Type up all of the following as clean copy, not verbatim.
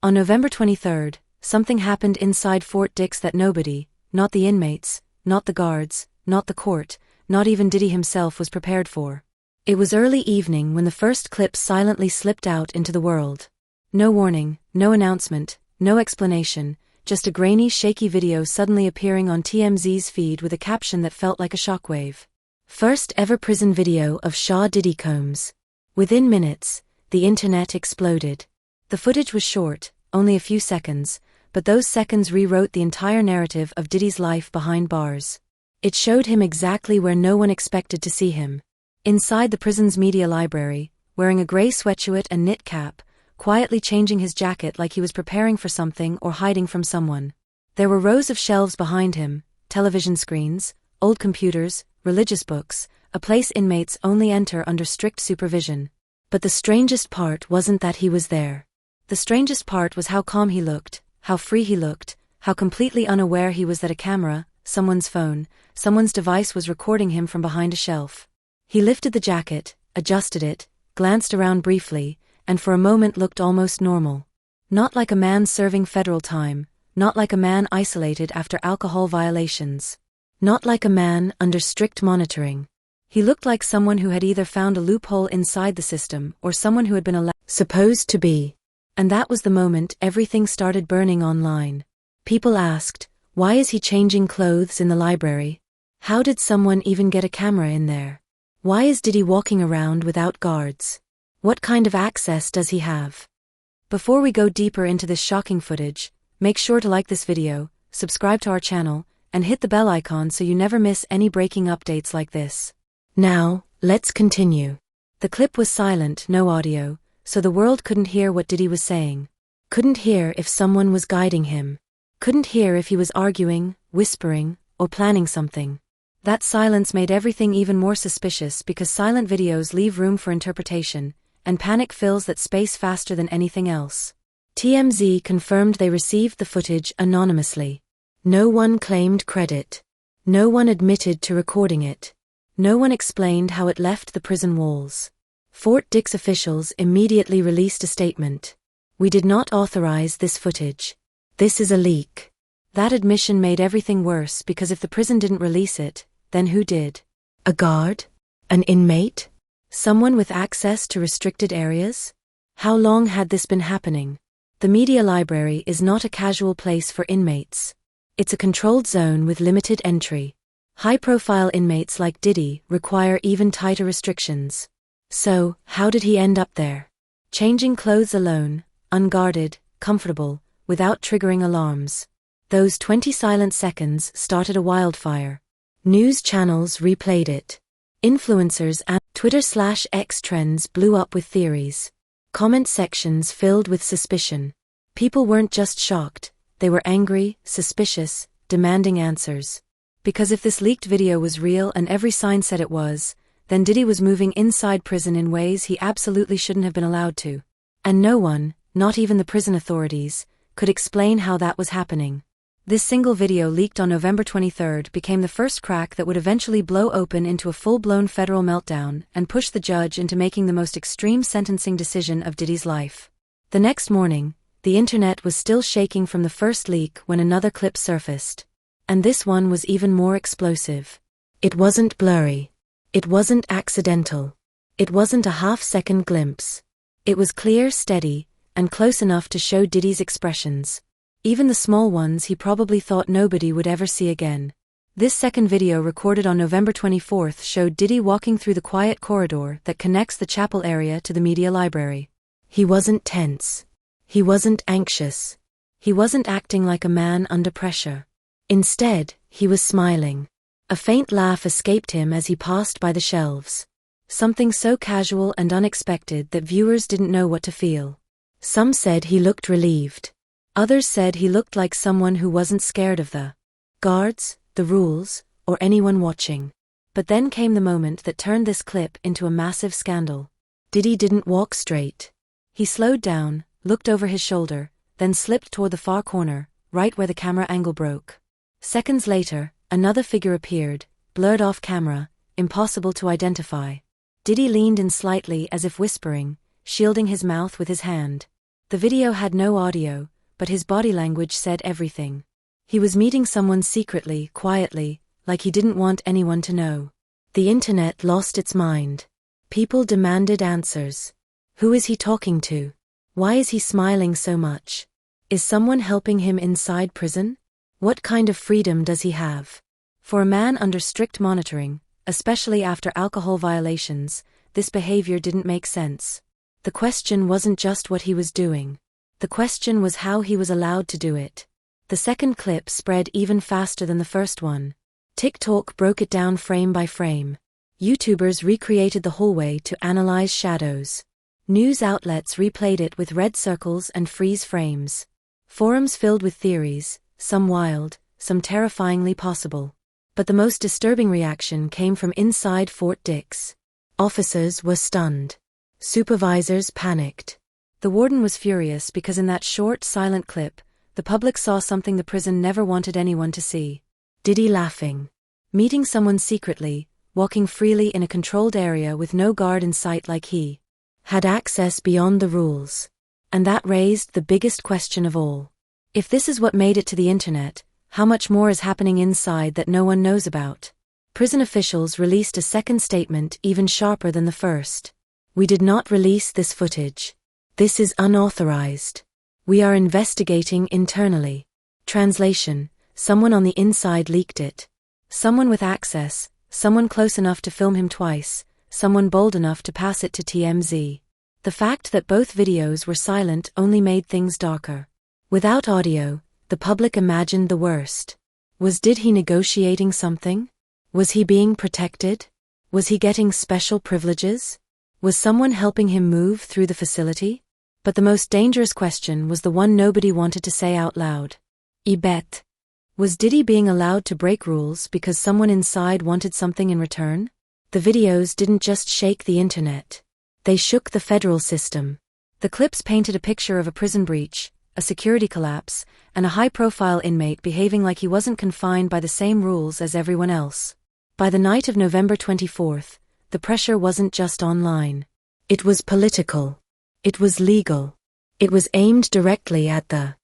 On November 23rd, something happened inside Fort Dix that nobody, not the inmates, not the guards, not the court, not even Diddy himself was prepared for. It was early evening when the first clip silently slipped out into the world. No warning, no announcement, no explanation, just a grainy, shaky video suddenly appearing on TMZ's feed with a caption that felt like a shockwave. First ever prison video of Diddy Combs. Within minutes, the internet exploded. The footage was short, only a few seconds, but those seconds rewrote the entire narrative of Diddy's life behind bars. It showed him exactly where no one expected to see him. Inside the prison's media library, wearing a gray sweatshirt and knit cap, quietly changing his jacket like he was preparing for something or hiding from someone. There were rows of shelves behind him, television screens, old computers, religious books, a place inmates only enter under strict supervision. But the strangest part wasn't that he was there. The strangest part was how calm he looked, how free he looked, how completely unaware he was that a camera, someone's phone, someone's device was recording him from behind a shelf. He lifted the jacket, adjusted it, glanced around briefly, and for a moment looked almost normal. Not like a man serving federal time, not like a man isolated after alcohol violations. Not like a man under strict monitoring. He looked like someone who had either found a loophole inside the system or someone who had been supposed to be. And that was the moment everything started burning online. People asked, why is he changing clothes in the library? How did someone even get a camera in there? Why is Diddy walking around without guards? What kind of access does he have? Before we go deeper into this shocking footage, make sure to like this video, subscribe to our channel, and hit the bell icon so you never miss any breaking updates like this. Now, let's continue. The clip was silent, no audio, so the world couldn't hear what Diddy was saying. Couldn't hear if someone was guiding him. Couldn't hear if he was arguing, whispering, or planning something. That silence made everything even more suspicious because silent videos leave room for interpretation, and panic fills that space faster than anything else. TMZ confirmed they received the footage anonymously. No one claimed credit. No one admitted to recording it. No one explained how it left the prison walls. Fort Dix officials immediately released a statement. We did not authorize this footage. This is a leak. That admission made everything worse because if the prison didn't release it, then who did? A guard? An inmate? Someone with access to restricted areas? How long had this been happening? The media library is not a casual place for inmates. It's a controlled zone with limited entry. High-profile inmates like Diddy require even tighter restrictions. So, how did he end up there? Changing clothes alone, unguarded, comfortable, without triggering alarms. Those 20 silent seconds started a wildfire. News channels replayed it. Influencers and Twitter/X trends blew up with theories. Comment sections filled with suspicion. People weren't just shocked, they were angry, suspicious, demanding answers. Because if this leaked video was real and every sign said it was, then Diddy was moving inside prison in ways he absolutely shouldn't have been allowed to. And no one, not even the prison authorities, could explain how that was happening. This single video leaked on November 23rd became the first crack that would eventually blow open into a full-blown federal meltdown and push the judge into making the most extreme sentencing decision of Diddy's life. The next morning, the internet was still shaking from the first leak when another clip surfaced. And this one was even more explosive. It wasn't blurry. It wasn't accidental. It wasn't a half-second glimpse. It was clear, steady, and close enough to show Diddy's expressions. Even the small ones he probably thought nobody would ever see again. This second video recorded on November 24th showed Diddy walking through the quiet corridor that connects the chapel area to the media library. He wasn't tense. He wasn't anxious. He wasn't acting like a man under pressure. Instead, he was smiling. A faint laugh escaped him as he passed by the shelves. Something so casual and unexpected that viewers didn't know what to feel. Some said he looked relieved. Others said he looked like someone who wasn't scared of the guards, the rules, or anyone watching. But then came the moment that turned this clip into a massive scandal. Diddy didn't walk straight. He slowed down, looked over his shoulder, then slipped toward the far corner, right where the camera angle broke. Seconds later, another figure appeared, blurred off camera, impossible to identify. Diddy leaned in slightly as if whispering, shielding his mouth with his hand. The video had no audio, but his body language said everything. He was meeting someone secretly, quietly, like he didn't want anyone to know. The internet lost its mind. People demanded answers. Who is he talking to? Why is he smiling so much? Is someone helping him inside prison? What kind of freedom does he have? For a man under strict monitoring, especially after alcohol violations, this behavior didn't make sense. The question wasn't just what he was doing. The question was how he was allowed to do it. The second clip spread even faster than the first one. TikTok broke it down frame by frame. YouTubers recreated the hallway to analyze shadows. News outlets replayed it with red circles and freeze frames. Forums filled with theories, some wild, some terrifyingly possible. But the most disturbing reaction came from inside Fort Dix. Officers were stunned. Supervisors panicked. The warden was furious because in that short, silent clip, the public saw something the prison never wanted anyone to see. Diddy laughing. Meeting someone secretly, walking freely in a controlled area with no guard in sight like he had access beyond the rules. And that raised the biggest question of all. If this is what made it to the internet, how much more is happening inside that no one knows about? Prison officials released a second statement even sharper than the first. We did not release this footage. This is unauthorized. We are investigating internally. Translation: someone on the inside leaked it. Someone with access, someone close enough to film him twice, someone bold enough to pass it to TMZ. The fact that both videos were silent only made things darker. Without audio, the public imagined the worst. Was Diddy negotiating something? Was he being protected? Was he getting special privileges? Was someone helping him move through the facility? But the most dangerous question was the one nobody wanted to say out loud. I bet. Was Diddy being allowed to break rules because someone inside wanted something in return? The videos didn't just shake the internet. They shook the federal system. The clips painted a picture of a prison breach, a security collapse, and a high-profile inmate behaving like he wasn't confined by the same rules as everyone else. By the night of November 24th, the pressure wasn't just online. It was political. It was legal. It was aimed directly at the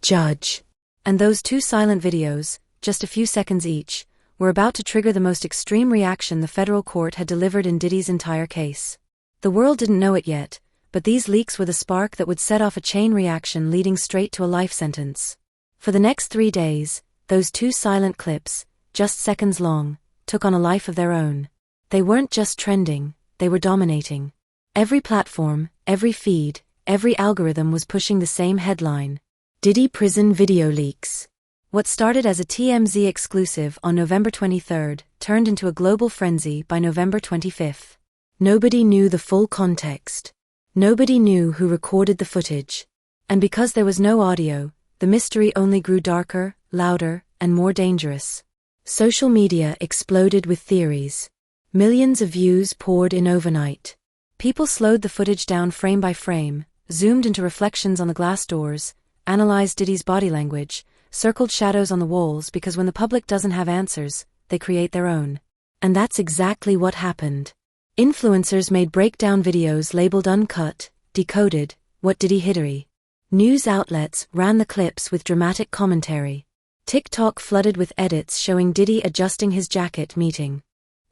judge. And those two silent videos, just a few seconds each, were about to trigger the most extreme reaction the federal court had delivered in Diddy's entire case. The world didn't know it yet, but these leaks were the spark that would set off a chain reaction leading straight to a life sentence. For the next 3 days, those two silent clips, just seconds long, took on a life of their own. They weren't just trending, they were dominating. Every platform, every feed, every algorithm was pushing the same headline. Diddy prison video leaks. What started as a TMZ exclusive on November 23rd turned into a global frenzy by November 25th. Nobody knew the full context. Nobody knew who recorded the footage. And because there was no audio, the mystery only grew darker, louder, and more dangerous. Social media exploded with theories. Millions of views poured in overnight. People slowed the footage down frame by frame, zoomed into reflections on the glass doors, analyzed Diddy's body language, circled shadows on the walls because when the public doesn't have answers, they create their own. And that's exactly what happened. Influencers made breakdown videos labeled uncut, decoded, what Diddy Hiddery. News outlets ran the clips with dramatic commentary. TikTok flooded with edits showing Diddy adjusting his jacket meeting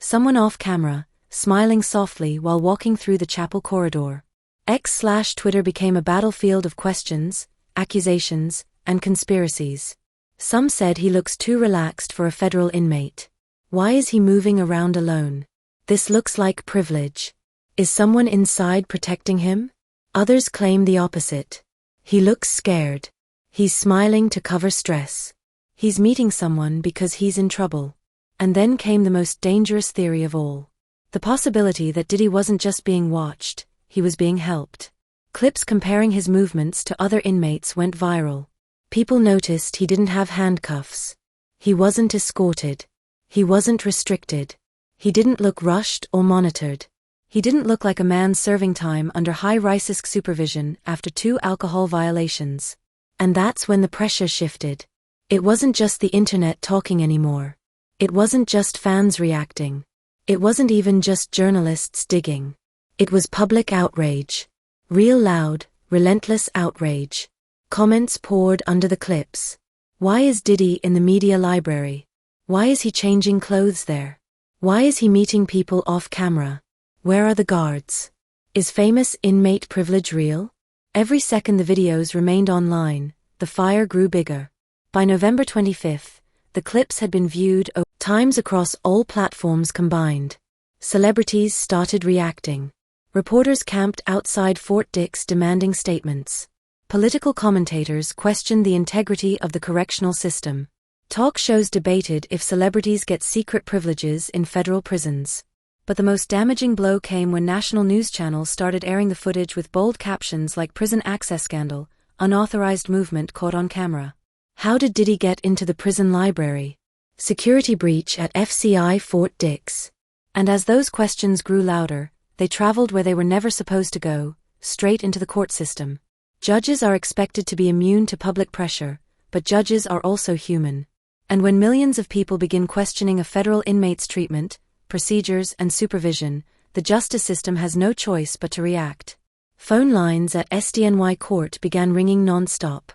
someone off camera, smiling softly while walking through the chapel corridor. X/Twitter became a battlefield of questions, accusations, and conspiracies. Some said he looks too relaxed for a federal inmate. Why is he moving around alone? This looks like privilege. Is someone inside protecting him? Others claim the opposite. He looks scared. He's smiling to cover stress. He's meeting someone because he's in trouble. And then came the most dangerous theory of all. The possibility that Diddy wasn't just being watched, he was being helped. Clips comparing his movements to other inmates went viral. People noticed he didn't have handcuffs. He wasn't escorted. He wasn't restricted. He didn't look rushed or monitored. He didn't look like a man serving time under high-risk supervision after 2 alcohol violations. And that's when the pressure shifted. It wasn't just the internet talking anymore. It wasn't just fans reacting. It wasn't even just journalists digging. It was public outrage. Real loud, Relentless outrage. Comments poured under the clips. Why is Diddy in the media library? Why is he changing clothes there? Why is he meeting people off camera? Where are the guards? Is famous inmate privilege real? Every second the videos remained online, the fire grew bigger. By November 25th, the clips had been viewed times across all platforms combined. Celebrities started reacting. Reporters camped outside Fort Dix demanding statements. Political commentators questioned the integrity of the correctional system. Talk shows debated if celebrities get secret privileges in federal prisons. But the most damaging blow came when national news channels started airing the footage with bold captions like "Prison Access Scandal, Unauthorized Movement Caught on Camera." How did Diddy get into the prison library? Security breach at FCI Fort Dix. And as those questions grew louder, they traveled where they were never supposed to go, straight into the court system. Judges are expected to be immune to public pressure, but judges are also human. And when millions of people begin questioning a federal inmate's treatment, procedures, and supervision, the justice system has no choice but to react. Phone lines at SDNY court began ringing nonstop.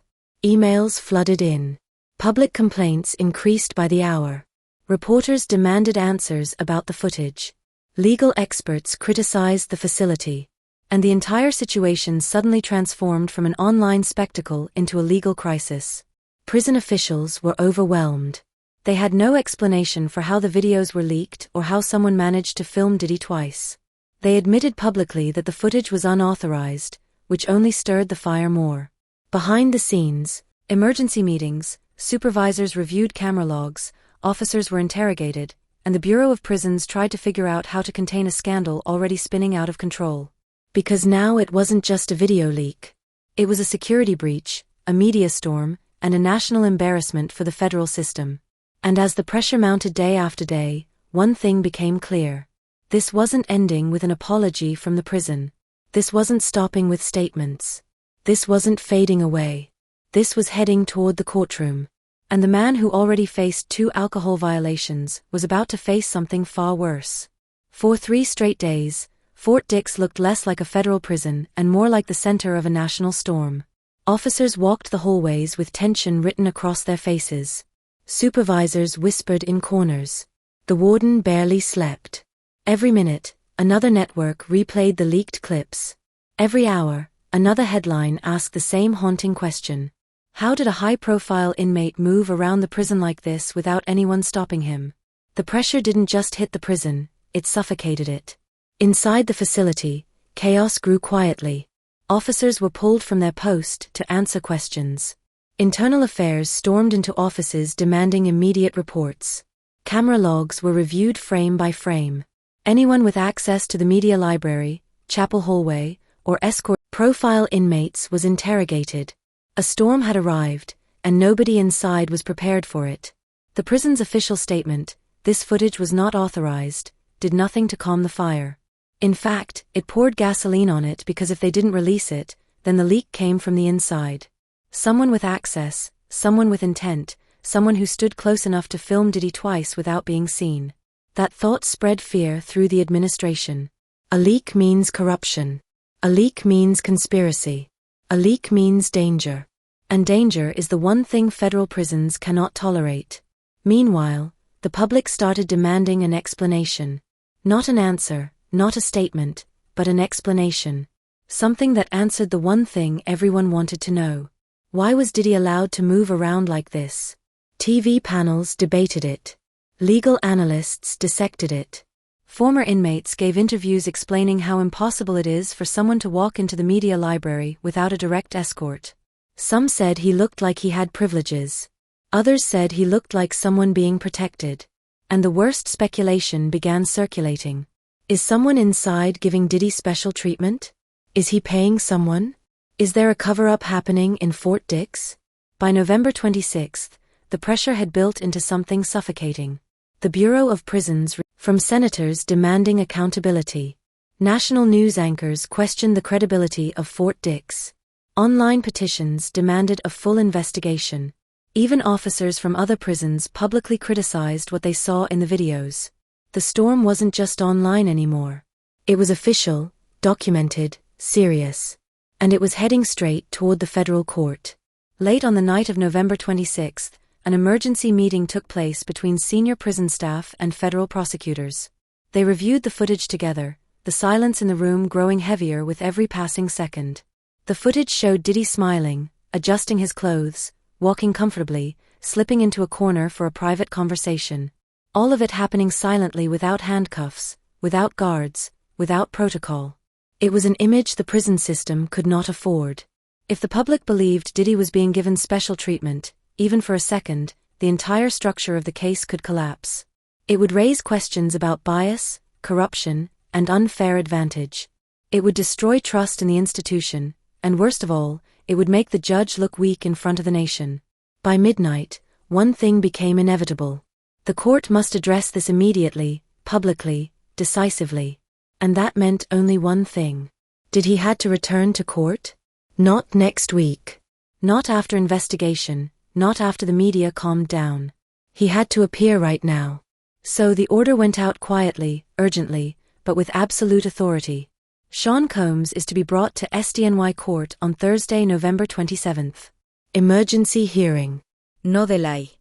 Emails flooded in. Public complaints increased by the hour. Reporters demanded answers about the footage. Legal experts criticized the facility. And the entire situation suddenly transformed from an online spectacle into a legal crisis. Prison officials were overwhelmed. They had no explanation for how the videos were leaked or how someone managed to film Diddy twice. They admitted publicly that the footage was unauthorized, which only stirred the fire more. Behind the scenes, emergency meetings, supervisors reviewed camera logs, officers were interrogated, and the Bureau of Prisons tried to figure out how to contain a scandal already spinning out of control. Because now it wasn't just a video leak. It was a security breach, a media storm, and a national embarrassment for the federal system. And as the pressure mounted day after day, one thing became clear. This wasn't ending with an apology from the prison. This wasn't stopping with statements. This wasn't fading away. This was heading toward the courtroom. And the man who already faced 2 alcohol violations was about to face something far worse. For 3 straight days, Fort Dix looked less like a federal prison and more like the center of a national storm. Officers walked the hallways with tension written across their faces. Supervisors whispered in corners. The warden barely slept. Every minute, another network replayed the leaked clips. Every hour, another headline asked the same haunting question. How did a high-profile inmate move around the prison like this without anyone stopping him? The pressure didn't just hit the prison, it suffocated it. Inside the facility, chaos grew quietly. Officers were pulled from their post to answer questions. Internal affairs stormed into offices demanding immediate reports. Camera logs were reviewed frame by frame. Anyone with access to the media library, chapel hallway, or escort profile inmates was interrogated. A storm had arrived, and nobody inside was prepared for it. The prison's official statement, "This footage was not authorized," did nothing to calm the fire. In fact, it poured gasoline on it because if they didn't release it, then the leak came from the inside. Someone with access, someone with intent, someone who stood close enough to film Diddy twice without being seen. That thought spread fear through the administration. A leak means corruption. A leak means conspiracy. A leak means danger. And danger is the one thing federal prisons cannot tolerate. Meanwhile, the public started demanding an explanation. Not an answer, not a statement, but an explanation. Something that answered the one thing everyone wanted to know. Why was Diddy allowed to move around like this? TV panels debated it. Legal analysts dissected it. Former inmates gave interviews explaining how impossible it is for someone to walk into the media library without a direct escort. Some said he looked like he had privileges. Others said he looked like someone being protected. And the worst speculation began circulating. Is someone inside giving Diddy special treatment? Is he paying someone? Is there a cover-up happening in Fort Dix? By November 26th, the pressure had built into something suffocating. The Bureau of Prisons, from senators demanding accountability. National news anchors questioned the credibility of Fort Dix. Online petitions demanded a full investigation. Even officers from other prisons publicly criticized what they saw in the videos. The storm wasn't just online anymore. It was official, documented, serious. and it was heading straight toward the federal court. Late on the night of November 26th, an emergency meeting took place between senior prison staff and federal prosecutors. They reviewed the footage together, the silence in the room growing heavier with every passing second. The footage showed Diddy smiling, adjusting his clothes, walking comfortably, slipping into a corner for a private conversation. All of it happening silently, without handcuffs, without guards, without protocol. It was an image the prison system could not afford. If the public believed Diddy was being given special treatment, even for a second, the entire structure of the case could collapse. It would raise questions about bias, corruption, and unfair advantage. It would destroy trust in the institution, and worst of all, it would make the judge look weak in front of the nation. By midnight, one thing became inevitable. The court must address this immediately, publicly, decisively. And that meant only one thing. Did he had to return to court? Not next week. Not after investigation, not after the media calmed down. He had to appear right now. So the order went out quietly, urgently, but with absolute authority. Sean Combs is to be brought to SDNY court on Thursday, November 27th. Emergency hearing. No delay.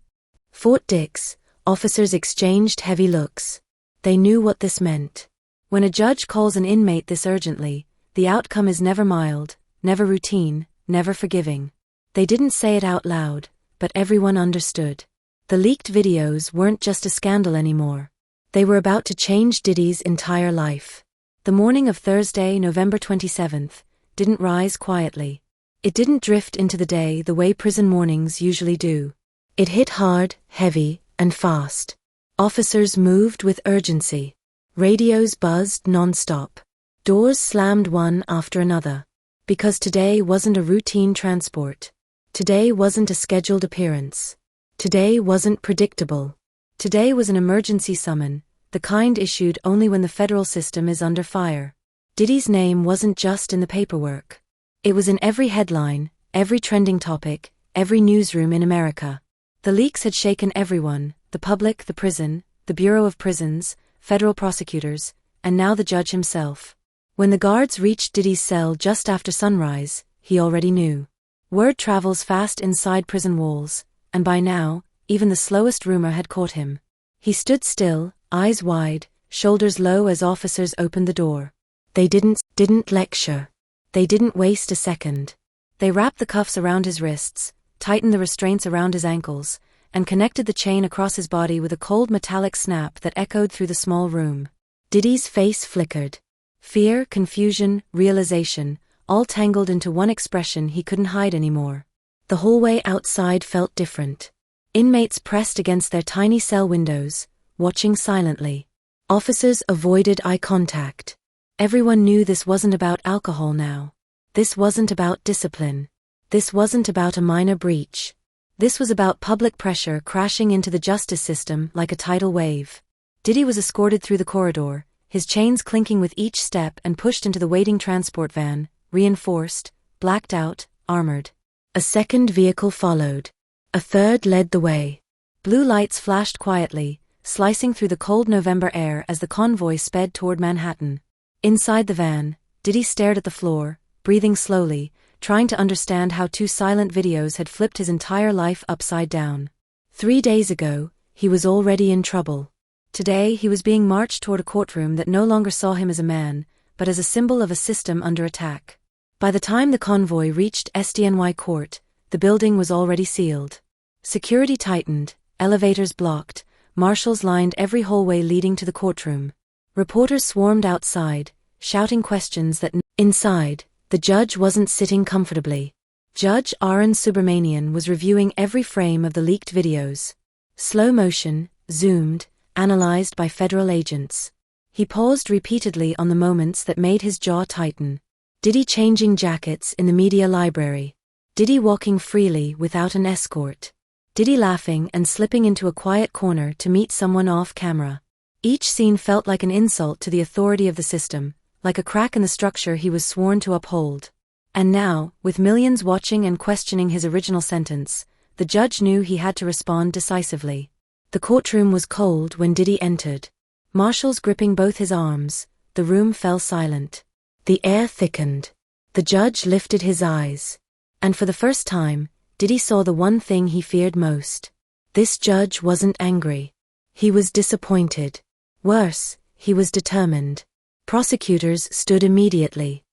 Fort Dix, officers exchanged heavy looks. They knew what this meant. When a judge calls an inmate this urgently, the outcome is never mild, never routine, never forgiving. They didn't say it out loud, but everyone understood. The leaked videos weren't just a scandal anymore. They were about to change Diddy's entire life. The morning of Thursday, November 27th, didn't rise quietly. It didn't drift into the day the way prison mornings usually do. It hit hard, heavy, and fast. Officers moved with urgency. Radios buzzed nonstop. Doors slammed one after another. Because today wasn't a routine transport. Today wasn't a scheduled appearance. Today wasn't predictable. Today was an emergency summon, the kind issued only when the federal system is under fire. Diddy's name wasn't just in the paperwork. It was in every headline, every trending topic, every newsroom in America. The leaks had shaken everyone, the public, the prison, the Bureau of Prisons, federal prosecutors, and now the judge himself. When the guards reached Diddy's cell just after sunrise, he already knew. Word travels fast inside prison walls, and by now, even the slowest rumor had caught him. He stood still, eyes wide, shoulders low as officers opened the door. They didn't lecture. They didn't waste a second. They wrapped the cuffs around his wrists, tightened the restraints around his ankles, and connected the chain across his body with a cold metallic snap that echoed through the small room. Diddy's face flickered. Fear, confusion, realization, all tangled into one expression he couldn't hide anymore. The hallway outside felt different. Inmates pressed against their tiny cell windows, watching silently. Officers avoided eye contact. Everyone knew this wasn't about alcohol now. This wasn't about discipline. This wasn't about a minor breach. This was about public pressure crashing into the justice system like a tidal wave. Diddy was escorted through the corridor, his chains clinking with each step, and pushed into the waiting transport van, reinforced, blacked out, armored. A second vehicle followed. A third led the way. Blue lights flashed quietly, slicing through the cold November air as the convoy sped toward Manhattan. Inside the van, Diddy stared at the floor, breathing slowly, trying to understand how two silent videos had flipped his entire life upside down. 3 days ago, he was already in trouble. Today he was being marched toward a courtroom that no longer saw him as a man, but as a symbol of a system under attack. By the time the convoy reached SDNY court, the building was already sealed. Security tightened, elevators blocked, marshals lined every hallway leading to the courtroom. Reporters swarmed outside, shouting questions that inside, the judge wasn't sitting comfortably. Judge Aaron Subramanian was reviewing every frame of the leaked videos. Slow motion, zoomed, analyzed by federal agents. He paused repeatedly on the moments that made his jaw tighten. Diddy changing jackets in the media library. Diddy walking freely without an escort. Diddy laughing and slipping into a quiet corner to meet someone off camera. Each scene felt like an insult to the authority of the system, like a crack in the structure he was sworn to uphold. And now, with millions watching and questioning his original sentence, the judge knew he had to respond decisively. The courtroom was cold when Diddy entered. Marshals gripping both his arms, the room fell silent. The air thickened. The judge lifted his eyes. And for the first time, Diddy saw the one thing he feared most. This judge wasn't angry. He was disappointed. Worse, he was determined. Prosecutors stood immediately.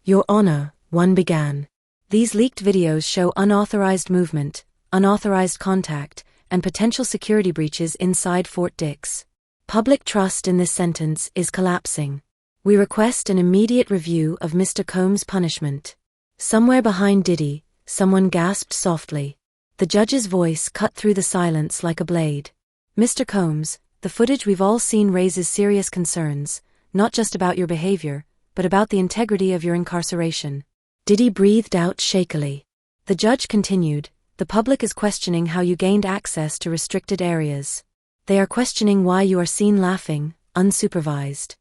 "Your Honor," one began. "These leaked videos show unauthorized movement, unauthorized contact, and potential security breaches inside Fort Dix. Public trust in this sentence is collapsing. We request an immediate review of Mr. Combs' punishment." Somewhere behind Diddy, someone gasped softly. The judge's voice cut through the silence like a blade. "Mr. Combs, the footage we've all seen raises serious concerns, not just about your behavior, but about the integrity of your incarceration." Diddy breathed out shakily. The judge continued, "The public is questioning how you gained access to restricted areas. They are questioning why you are seen laughing, unsupervised,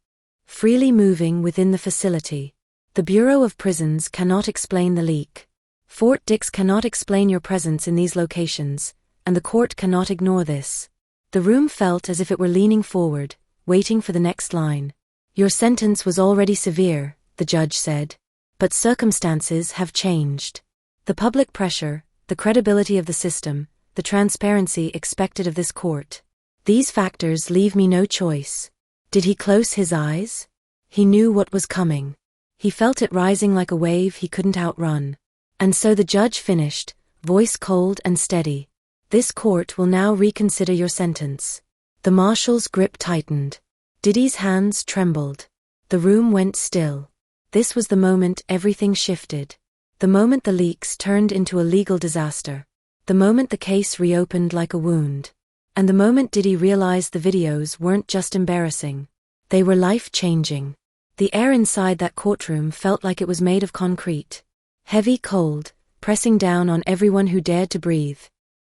freely moving within the facility. The Bureau of Prisons cannot explain the leak. Fort Dix cannot explain your presence in these locations, and the court cannot ignore this." The room felt as if it were leaning forward, waiting for the next line. "Your sentence was already severe," the judge said. "But circumstances have changed. The public pressure, the credibility of the system, the transparency expected of this court. These factors leave me no choice." Did he close his eyes? He knew what was coming. He felt it rising like a wave he couldn't outrun. And so the judge finished, voice cold and steady. "This court will now reconsider your sentence." The marshal's grip tightened. Diddy's hands trembled. The room went still. This was the moment everything shifted. The moment the leaks turned into a legal disaster. The moment the case reopened like a wound. And the moment Diddy realized the videos weren't just embarrassing. They were life-changing. The air inside that courtroom felt like it was made of concrete. Heavy, cold, pressing down on everyone who dared to breathe.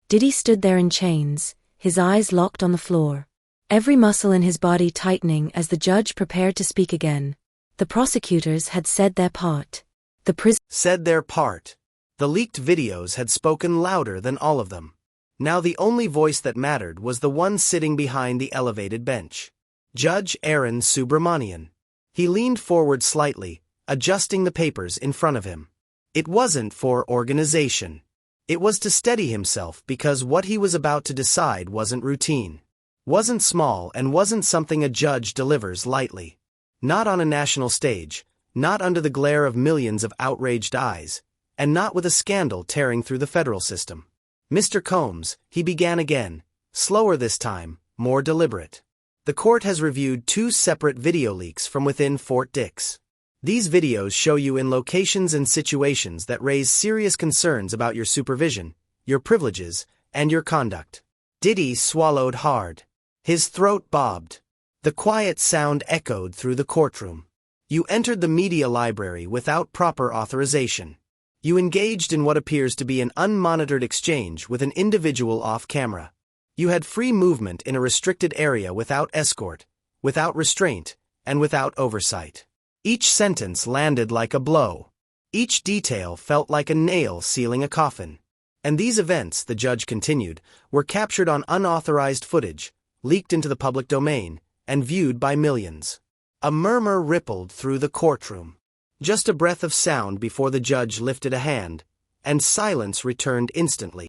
Diddy stood there in chains, his eyes locked on the floor. Every muscle in his body tightening as the judge prepared to speak again. The prosecutors had said their part. Said their part. The leaked videos had spoken louder than all of them. Now the only voice that mattered was the one sitting behind the elevated bench. Judge Aaron Subramanian. He leaned forward slightly, adjusting the papers in front of him. It wasn't for organization. It was to steady himself because what he was about to decide wasn't routine. Wasn't small and wasn't something a judge delivers lightly. Not on a national stage, not under the glare of millions of outraged eyes, and not with a scandal tearing through the federal system. "Mr. Combs," he began again, slower this time, more deliberate. "The court has reviewed 2 separate video leaks from within Fort Dix. These videos show you in locations and situations that raise serious concerns about your supervision, your privileges, and your conduct." Diddy swallowed hard. His throat bobbed. The quiet sound echoed through the courtroom. "You entered the media library without proper authorization. You engaged in what appears to be an unmonitored exchange with an individual off-camera. You had free movement in a restricted area without escort, without restraint, and without oversight." Each sentence landed like a blow. Each detail felt like a nail sealing a coffin. And these events, the judge continued, were captured on unauthorized footage, leaked into the public domain, and viewed by millions. A murmur rippled through the courtroom. Just a breath of sound before the judge lifted a hand, and silence returned instantly.